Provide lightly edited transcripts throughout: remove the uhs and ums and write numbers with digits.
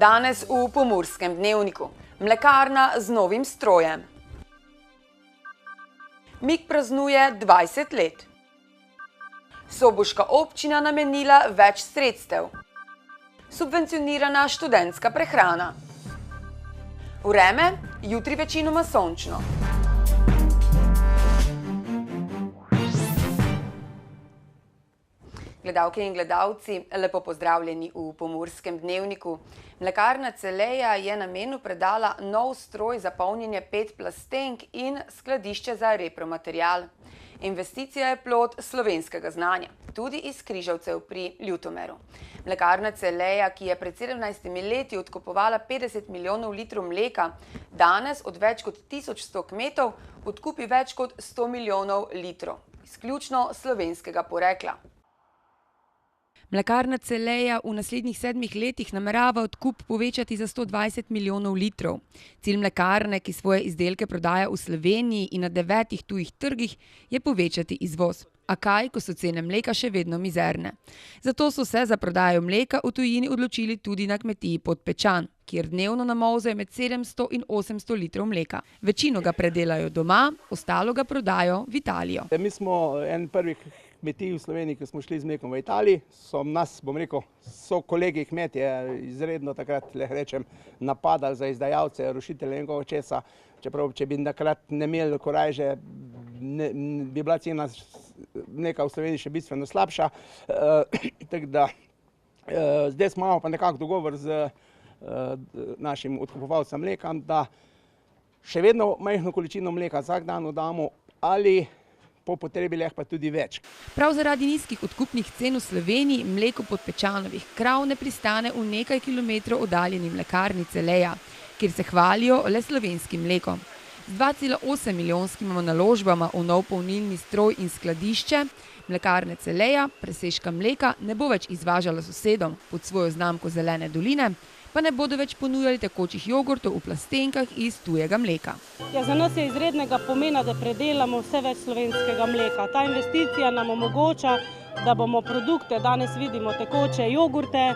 Danes v Pomurskem dnevniku. Mlekarna z novim strojem. Mik praznuje 20 let. Soboška občina namenila več sredstev. Subvencionirana študentska prehrana. Vreme, jutri večinoma sončno. Gledalke in gledalci, lepo pozdravljeni v Pomurskem dnevniku. Mlekarna Celeja je namenu predala nov stroj za polnjenje 5 plastenk in skladišče za repromaterial. Investicija je plod slovenskega znanja, tudi iz Križevcev pri Ljutomeru. Mlekarna Celeja, ki je pred 17 leti odkupovala 50 milijonov litrov mleka, danes od več kot 1100 kmetov odkupi več kot 100 milijonov litrov, izključno slovenskega porekla. Mlekarna Celeja v naslednjih 7 letih namerava odkup povečati za 120 milijonov litrov. Cilj mlekarne, ki svoje izdelke prodaja v Sloveniji in na 9 tujih trgih, je povečati izvoz. A kaj, ko so cene mleka še vedno mizerne? Zato so se za prodajo mleka v tujini odločili tudi na kmetiji Podpečan, kjer dnevno namolzejo med 700 in 800 litrov mleka. Večino ga predelajo doma, ostalo ga prodajo v Italijo. Mi smo en prvih kmetij v Sloveniji, ki smo šli z mlekom v Italiji. So nas, so kolegi kmetje izredno takrat, rečem, napadali za izdajalce, rušitelje in koga česa. Čeprav, če bi takrat ne imeli korajže, bi bila cena mleka v Sloveniji še bistveno slabša. Tako da, zdaj smo imamo pa nekako dogovor z našim odkupovalcem mleka, da še vedno majhno količino mleka vsak dan damo ali po potrebi lahko pa tudi več. Prav zaradi nizkih odkupnih cen v Sloveniji mleko Podpečanovih krav ne pristane v nekaj kilometrov oddaljeni mlekarni Celeja, kjer se hvalijo le slovenskim mlekom. Z 2,8 milijonskimi naložbama v nov polnilni stroj in skladišče mlekarne Celeja presežka mleka ne bo več izvažala sosedom pod svojo znamko Zelene doline, pa ne bodo več ponujali tekočih jogurtov v plastenkah iz tujega mleka. Ja, za nas je izrednega pomena, da predelamo vse več slovenskega mleka. Ta investicija nam omogoča, da bomo produkte, danes vidimo tekoče jogurte,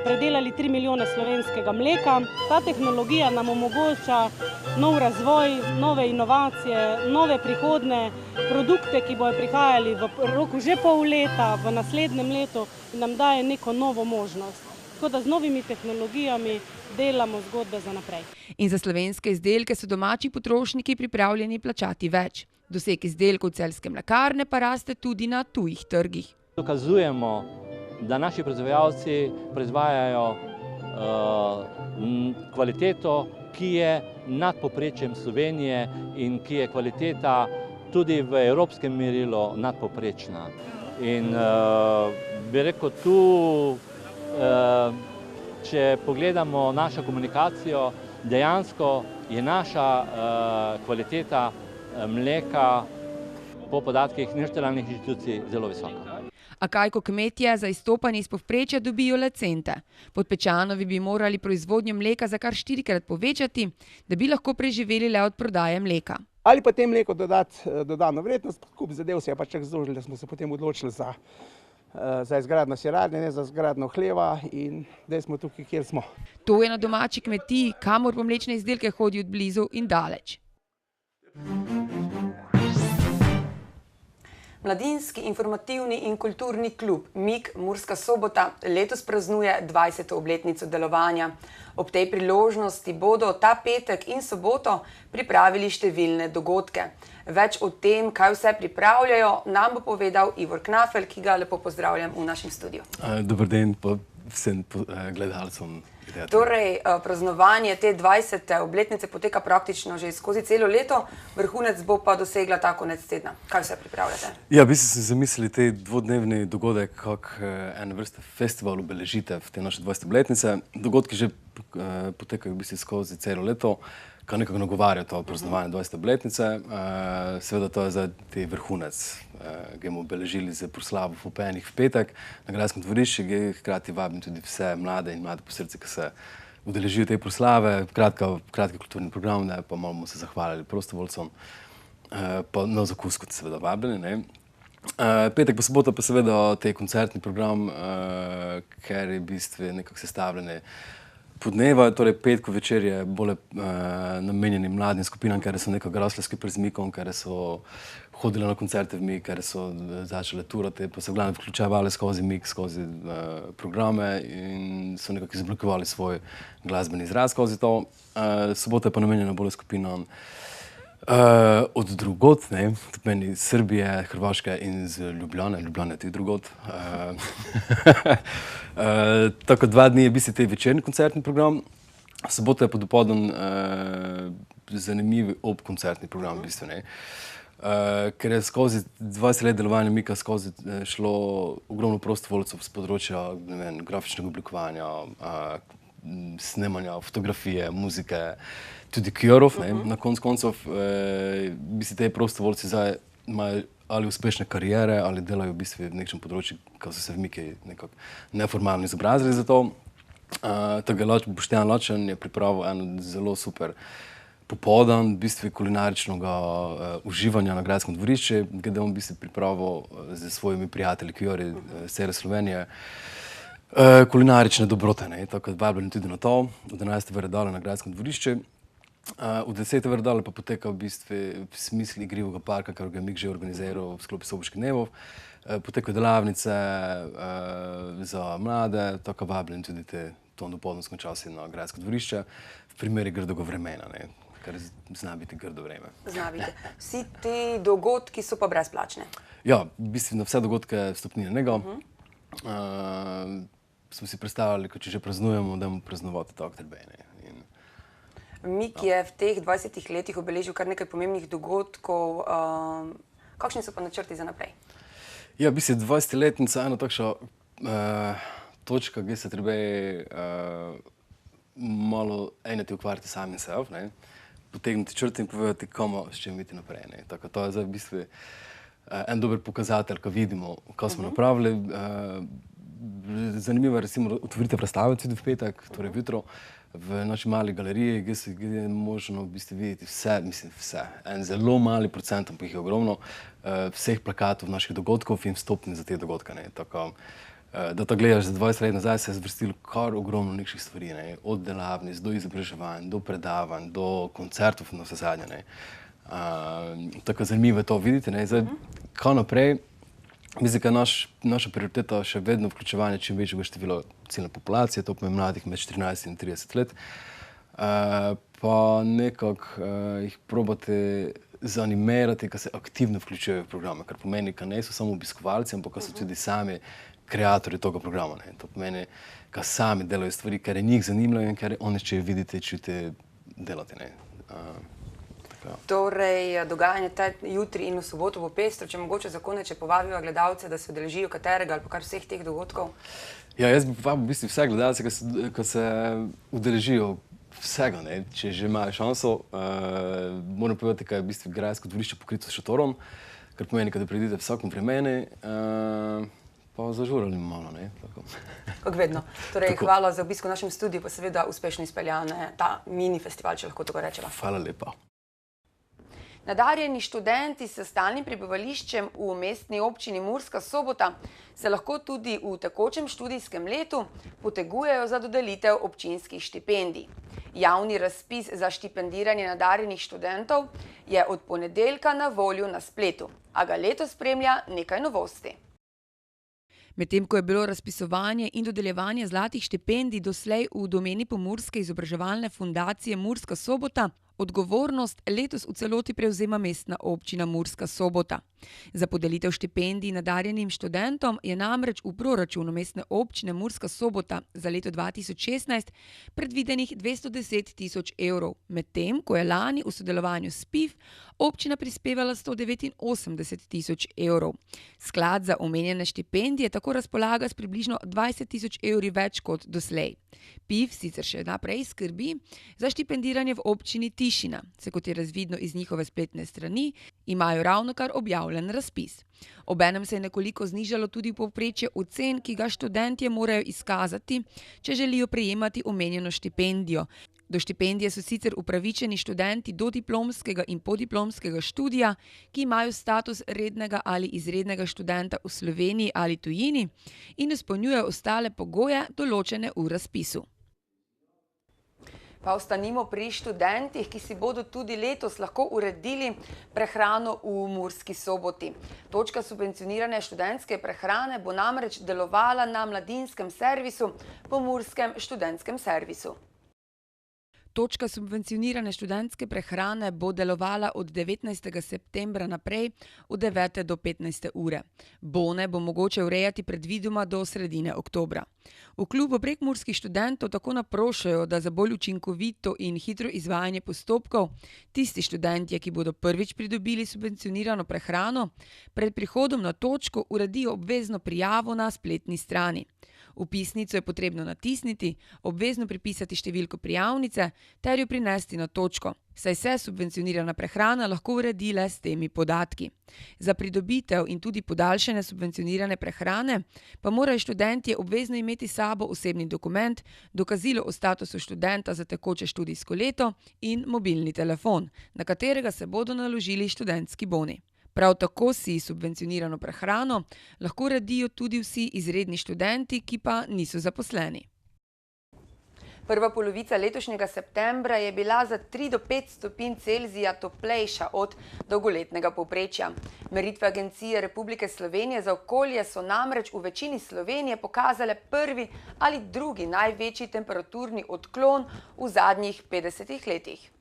predelali 3 milijone slovenskega mleka. Ta tehnologija nam omogoča nov razvoj, nove inovacije, nove prihodne produkte, ki bodo prihajali v roku že pol leta, v naslednjem letu in nam daje neko novo možnost. Tako da z novimi tehnologijami delamo zgodbe za naprej. In za slovenske izdelke so domači potrošniki pripravljeni plačati več. Doseg izdelkov celjske mlekarne pa raste tudi na tujih trgih. Dokazujemo, da naši proizvajalci proizvajajo kvaliteto, ki je nad povprečjem Slovenije in ki je kvaliteta tudi v evropskem merilu nadpovprečna. In bi rekel tu, če pogledamo našo komunikacijo, dejansko je naša kvaliteta mleka po podatkih nacionalnih inštitucij zelo visoka. A kaj, ko kmetje za izstopanje iz povprečja dobijo le cente? Podpečanovi bi morali proizvodnjo mleka za kar 4-krat povečati, da bi lahko preživeli le od prodaje mleka. Ali pa tem mleku dodati dodano vrednost, kup zadev se je pa čak združili, da smo se potem odločili za izgradnjo sirarne, ne za izgradnjo hleva in zdaj smo tukaj, kjer smo. To je na domači kmetiji, kamor po mlečne izdelke hodi od blizu in daleč. Mladinski informativni in kulturni klub Mik Murska Sobota letos praznuje 20. obletnico delovanja. Ob tej priložnosti bodo ta petek in soboto pripravili številne dogodke. Več o tem, kaj vse pripravljajo, nam bo povedal Ivor Knafel, ki ga lepo pozdravljam v našem studiu. Dober dan vsem gledalcem. Torej, praznovanje te 20. obletnice poteka praktično že skozi celo leto, vrhunec bo pa dosegla ta konec tedna. Kaj vse pripravljate? Ja, v bistvu sem zamislili te dvodnevni dogodek, kak ene vrste festival obeležitev te naše 20. obletnice. Dogodki že potekajo v bistvu skozi celo leto, kar nekako nagovarja to praznovanje 20. obletnice. Seveda to je zdaj te vrhunec, ki bomo obeležili z proslavo v Openih v petek na Gradskem dvorišču, hkrati vabim tudi vse mlade in mlade po srcu, ki se udeležijo te proslave. Kratki kulturni program, pa malo bomo se zahvalili prostovoljcem, pa nov zakus, kot seveda vabljeni. Petek pa sobota pa seveda te koncertni program, ker je v bistvu nekako sestavljene podneva, torej petko večer je bolj namenjeni mladim skupinam, ker so nekako rasle skupaj z Mikom, ker so hodili na koncerte v Mik, ker so začele turati, pa se v glavnem vključevali skozi Mik, skozi programe in so nekako izoblikovali svoj glasbeni izraz skozi to. Sobota je pa namenjena bolj skupinam od drugot, ne, to pomeni Srbije, Hrvaške in z Ljubljane. Ljubljana je tudi drugot. Tako 2 dni je v bistvu te večerni koncertni program. Sobota je pa dopoldan zanimiv obkoncertni program v bistvu, ne. Ker je skozi 20 let delovanja Mika skozi šlo ogromno prostovoljcev z področja, ne vem, grafičnega oblikovanja, snemanja, fotografije, muzike, tudi QR-ov, ne, na koncu koncev. V bistvu te prostovoljci zdaj imajo ali uspešne kariere, ali delajo v bistvu v nekem področju, ko so se v Miki nekako neformalno izobrazili za to. Tako Boštjan Lačen je pripravil eno zelo super popoldan, v bistvu kulinaričnega uživanja na Gradskem dvorišču, kde on v bistvu pripravil z svojimi prijatelji QR-ji z cele Slovenije kulinarične dobrote, ne, tako vabljeni tudi na to, od 11. ure dalje na Gradskem dvorišču. Od 10. ure dalje pa poteka v bistvu v smislu igrivega parka, kar ga je Mik že organiziral v sklopu Soboških dnevov. Potekajo delavnice za mlade, tako vabljeni tudi to dopoldansko časi na Gradsko dvorišče, v primeri grdega vremena, ne, ker zna biti grdo vreme. Zna biti. Vsi ti dogodki so pa brezplačni? Ja, v bistvu na vse dogodke vstopnine ne ga. Smo si predstavljali, če že praznujemo, da bomo praznovati tako trbene. Mik je v teh 20 letih obeležil kar nekaj pomembnih dogodkov. Kakšni so pa načrti za naprej? Ja, v bistvu 20-letnica je ena takšna točka, kjer se treba malo eneti ukvarjati sami sebe, ne, potegniti črte in povedati, komu s čim biti naprej, ne. Tako to je zdaj v bistvu en dober pokazatelj, ko vidimo, kaj smo napravili. Zanimivo je recimo otvoritev razstave tudi v petek, torej jutro, v naši mali galeriji, kjer je možno v bistvu videti vse, mislim vse, en zelo mali procent, pa jih je ogromno, vseh plakatov naših dogodkov in vstopnic za te dogodke, ne. Tako, da to gledaš za 20 let nazaj, se je zvrstilo kar ogromno nekih stvari, ne, od delavnic do izobraževanj, do predavanj, do koncertov na vse zadnje, ne. Tako zanimivo je to videti, ne. Zdaj, kaj naprej? Mislim, da je naša prioriteta še vedno vključevanje čim večjega števila ciljne populacije, to pomeni mladih med 14 in 30 let, pa nekako jih probati zanimirati, ko se aktivno vključujejo v programe, kar pomeni, da ne so samo obiskovalci, ampak so tudi sami kreatorji tega programa, ne. To pomeni, da sami delajo stvari, ker njih zanimajo in ker oni će videti, čuti, delati, ne. Torej, dogajanje jutri in v soboto bo pestro, če mogoče za konec, če povabiva gledalce, da se udeležijo katerega ali pa kar vseh teh dogodkov? Ja, jaz bi povabil v bistvu vse gledalce, ki se udeležijo vsega, ne, če že imajo šanso. Moram povedati, da je v bistvu Gradsko dvorišče pokrito s šotorom, kar pomeni, da pridete v vsakem vremenu, pa zažurali malo, ne. Kako vedno. Torej, hvala za obisk v našem studiu, pa seveda uspešno izpeljane ta mini festival, če lahko tako rečeva. Hvala lepa. Nadarjeni študenti s stalnim prebivališčem v mestni občini Murska Sobota se lahko tudi v tekočem študijskem letu potegujejo za dodelitev občinskih štipendij. Javni razpis za štipendiranje nadarjenih študentov je od ponedeljka na voljo na spletu, a ga letos spremlja nekaj novosti. Medtem ko je bilo razpisovanje in dodeljevanje zlatih štipendij doslej v domeni Pomurske izobraževalne fundacije Murska Sobota, odgovornost letos v celoti prevzema mestna občina Murska Sobota. Za podelitev štipendij nadarjenim študentom je namreč v proračunu mestne občine Murska Sobota za leto 2016 predvidenih 210 000 evrov, medtem ko je lani v sodelovanju s PIF občina prispevala 189 000 evrov. Sklad za omenjene štipendije tako razpolaga s približno 20 000 evri več kot doslej. PIF sicer še naprej skrbi za štipendiranje v občini Tišina, se kot je razvidno iz njihove spletne strani, imajo ravnokar objavljen razpis. Obenem se je nekoliko znižalo tudi povprečje ocen, ki ga študentje morajo izkazati, če želijo prejemati omenjeno štipendijo. Do štipendije so sicer upravičeni študenti dodiplomskega in podiplomskega študija, ki imajo status rednega ali izrednega študenta v Sloveniji ali tujini in izpolnjujejo ostale pogoje, določene v razpisu. Pa ostanimo pri študentih, ki si bodo tudi letos lahko uredili prehrano v Murski Soboti. Točka subvencionirane študentske prehrane bo namreč delovala na mladinskem servisu, Pomurskem študentskem servisu. Točka subvencionirane študentske prehrane bo delovala od 19. septembra naprej od 9. do 15. ure. Bone bo mogoče urejati predvidoma do sredine oktobra. V klubu prekmurskih študentov tako naprošajo, da za bolj učinkovito in hitro izvajanje postopkov tisti študentje, ki bodo prvič pridobili subvencionirano prehrano, pred prihodom na točko uredijo obvezno prijavo na spletni strani. Vpisnico je potrebno natisniti, obvezno pripisati številko prijavnice ter jo prinesti na točko, saj se subvencionirana prehrana lahko uredi le s temi podatki. Za pridobitev in tudi podaljšanje subvencionirane prehrane pa morajo študentje obvezno imeti s sabo osebni dokument, dokazilo o statusu študenta za tekoče študijsko leto in mobilni telefon, na katerega se bodo naložili študentski boni. Prav tako si subvencionirano prehrano lahko uredijo tudi vsi izredni študenti, ki pa niso zaposleni. Prva polovica letošnjega septembra je bila za 3 do 5 stopinj Celzija toplejša od dolgoletnega povprečja. Meritve Agencije Republike Slovenije za okolje so namreč v večini Slovenije pokazale prvi ali drugi največji temperaturni odklon v zadnjih 50 letih.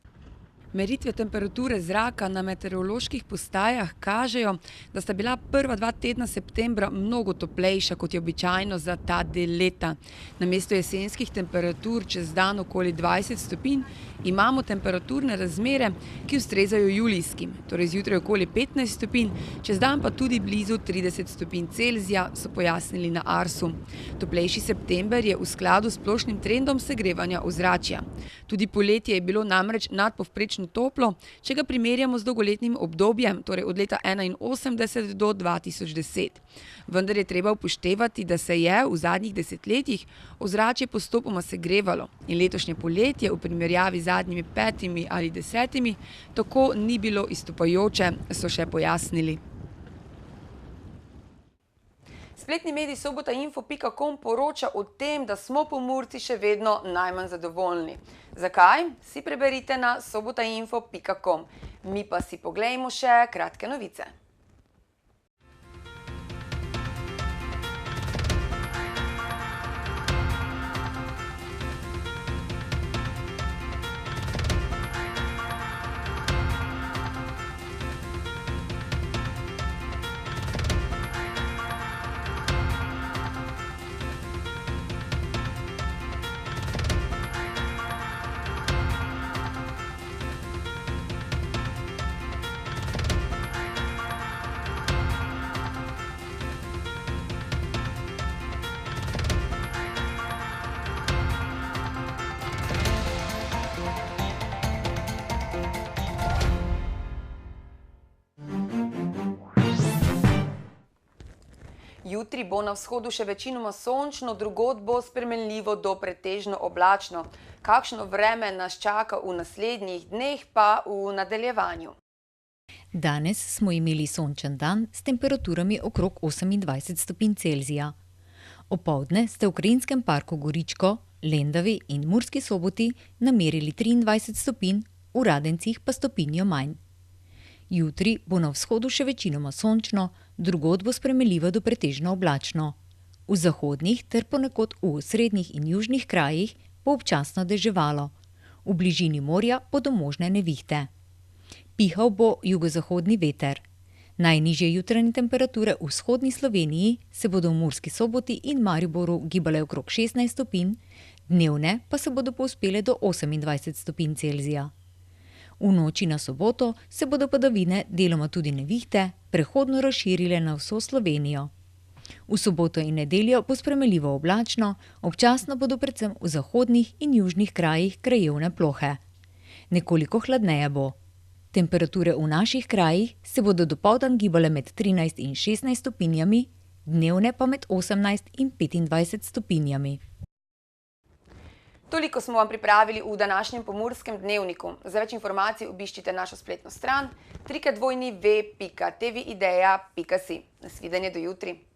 Meritve temperature zraka na meteoroloških postajah kažejo, da sta bila prva 2 tedna septembra mnogo toplejša, kot je običajno za ta del leta. Namesto jesenskih temperatur čez dan okoli 20 stopinj imamo temperaturne razmere, ki ustrezajo julijskim, torej zjutraj okoli 15 stopinj, čez dan pa tudi blizu 30 stopinj Celzija, so pojasnili na Arsu. Toplejši september je v skladu s splošnim trendom segrevanja ozračja. Tudi poletje je bilo namreč nadpovprečno toplo, če ga primerjamo z dolgoletnim obdobjem, torej od leta 1981 do 2010. Vendar je treba upoštevati, da se je v zadnjih desetletjih ozračje postopoma segrevalo in letošnje poletje v primerjavi z zadnjimi 5 ali 10 tako ni bilo izstopajoče, so še pojasnili. Spletni medij sobotainfo.com poroča o tem, da smo Pomurci še vedno najmanj zadovoljni. Zakaj? Si preberite na sobotainfo.com. Mi pa si poglejmo še kratke novice. Jutri bo na vzhodu še večinoma sončno, drugod bo spremenljivo do pretežno oblačno. Kakšno vreme nas čaka v naslednjih dneh pa v nadaljevanju? Danes smo imeli sončen dan s temperaturami okrog 28 stopinj Celzija. Opoldne ste v Krajinskem parku Goričko, Lendavi in Murski Soboti namerili 23 stopinj, v Radencih pa stopinjo manj. Jutri bo na vzhodu še večinoma sončno, drugod bo spremenljivo do pretežno oblačno. V zahodnih ter ponekod v srednjih in južnih krajih bo občasno deževalo. V bližini morja bodo možne nevihte. Pihal bo jugozahodni veter. Najnižje jutranje temperature v vzhodni Sloveniji se bodo v Murski Soboti in Mariboru gibale okrog 16 stopinj, dnevne pa se bodo povzpele do 28 stopinj Celzija. V noči na soboto se bodo padavine, deloma tudi nevihte, prehodno razširile na vso Slovenijo. V soboto in nedeljo bo spremenljivo oblačno, občasno bodo predvsem v zahodnih in južnih krajih krajevne plohe. Nekoliko hladneje bo. Temperature v naših krajih se bodo dopoldan gibale med 13 in 16 stopinjami, dnevne pa med 18 in 25 stopinjami. Toliko smo vam pripravili v današnjem Pomurskem dnevniku. Za več informacij obiščite našo spletno stran www.tvideja.si. Nasvidenje do jutri.